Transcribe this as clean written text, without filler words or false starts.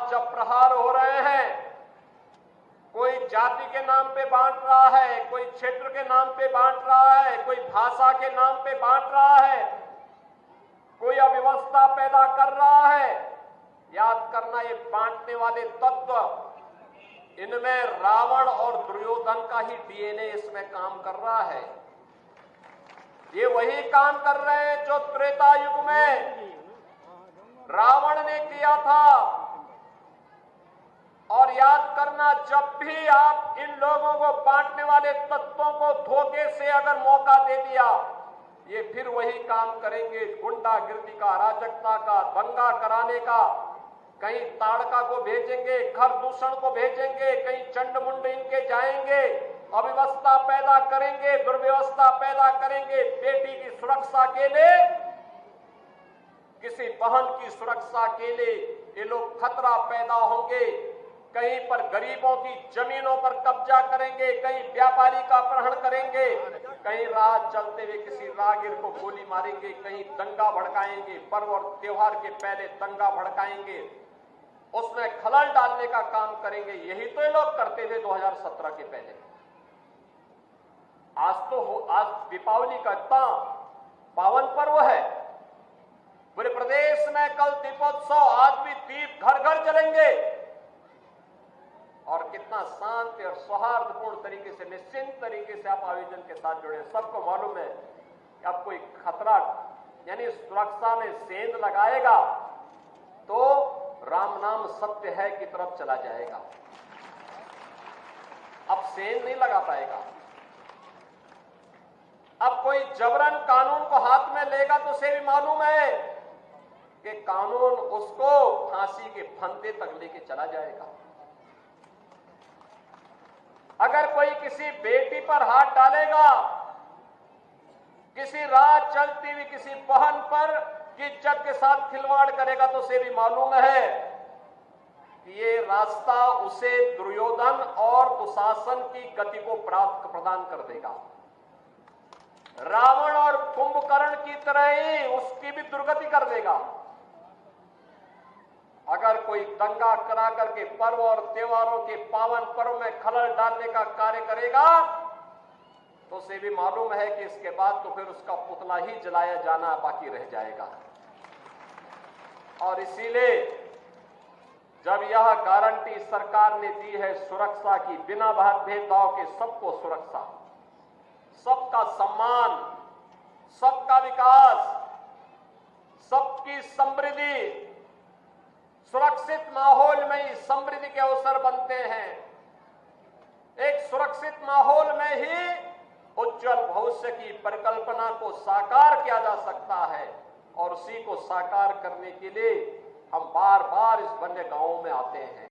आज जब प्रहार हो रहे हैं, कोई जाति के नाम पे बांट रहा है, कोई क्षेत्र के नाम पे बांट रहा है, कोई भाषा के नाम पे बांट रहा है, कोई अव्यवस्था पैदा कर रहा है, याद करना ये बांटने वाले तत्व, इनमें रावण और दुर्योधन का ही डीएनए इसमें काम कर रहा है। ये वही काम कर रहे हैं जो त्रेता युग में रावण ने किया था। और याद करना, जब भी आप इन लोगों को बांटने वाले तत्वों को धोखे से अगर मौका दे दिया, ये फिर वही काम करेंगे, गुंडागिर्दी का, अराजकता का, दंगा कराने का। कहीं ताड़का को भेजेंगे, घर दूषण को भेजेंगे, कहीं चंड-मुंड इनके जाएंगे, अव्यवस्था पैदा करेंगे, दुर्व्यवस्था पैदा करेंगे। बेटी की सुरक्षा के लिए, किसी बहन की सुरक्षा के लिए ये लोग खतरा पैदा होंगे। कहीं पर गरीबों की जमीनों पर कब्जा करेंगे, कहीं व्यापारी का अपहरण करेंगे, कहीं राह चलते हुए किसी राहगीर को गोली मारेंगे, कहीं दंगा भड़काएंगे, पर्व और त्योहार के पहले दंगा भड़काएंगे, उसमें खलल डालने का काम करेंगे। यही तो ये लोग करते थे 2017 के पहले। आज दीपावली का इतना पावन पर्व है, पूरे प्रदेश में कल दीपोत्सव, आज भी दीप घर घर जलेंगे और कितना शांति और सौहार्दपूर्ण तरीके से, निश्चिंत तरीके से आप आयोजन के साथ जुड़े। सबको मालूम है कि अब कोई खतरा यानी सुरक्षा में सेंध लगाएगा तो राम नाम सत्य है की तरफ चला जाएगा। अब सेंध नहीं लगा पाएगा। अब कोई जबरन कानून को हाथ में लेगा तो उसे भी मालूम है कि कानून उसको फांसी के फंदे तक लेके चला जाएगा। अगर कोई किसी बेटी पर हाथ डालेगा, किसी राह चलती हुई किसी बहन पर की इज्जत के साथ खिलवाड़ करेगा तो उसे भी मालूम है कि ये रास्ता उसे दुर्योधन और दुशासन की गति को प्रदान कर देगा। रावण और कुंभकर्ण की तरह ही उसकी भी दुर्गति कर देगा। अगर कोई दंगा करा करके पर्व और त्योहारों के पावन पर्व में खलल डालने का कार्य करेगा तो उसे भी मालूम है कि इसके बाद तो फिर उसका पुतला ही जलाया जाना बाकी रह जाएगा। और इसीलिए जब यह गारंटी सरकार ने दी है सुरक्षा की, बिना भेदभाव के सबको सुरक्षा, सबका सम्मान, सबका विकास, सबकी समृद्धि, सुरक्षित माहौल में ही समृद्धि के अवसर बनते हैं। एक सुरक्षित माहौल में ही उज्जवल भविष्य की परिकल्पना को साकार किया जा सकता है। और उसी को साकार करने के लिए हम बार बार इस वन्य गांवों में आते हैं।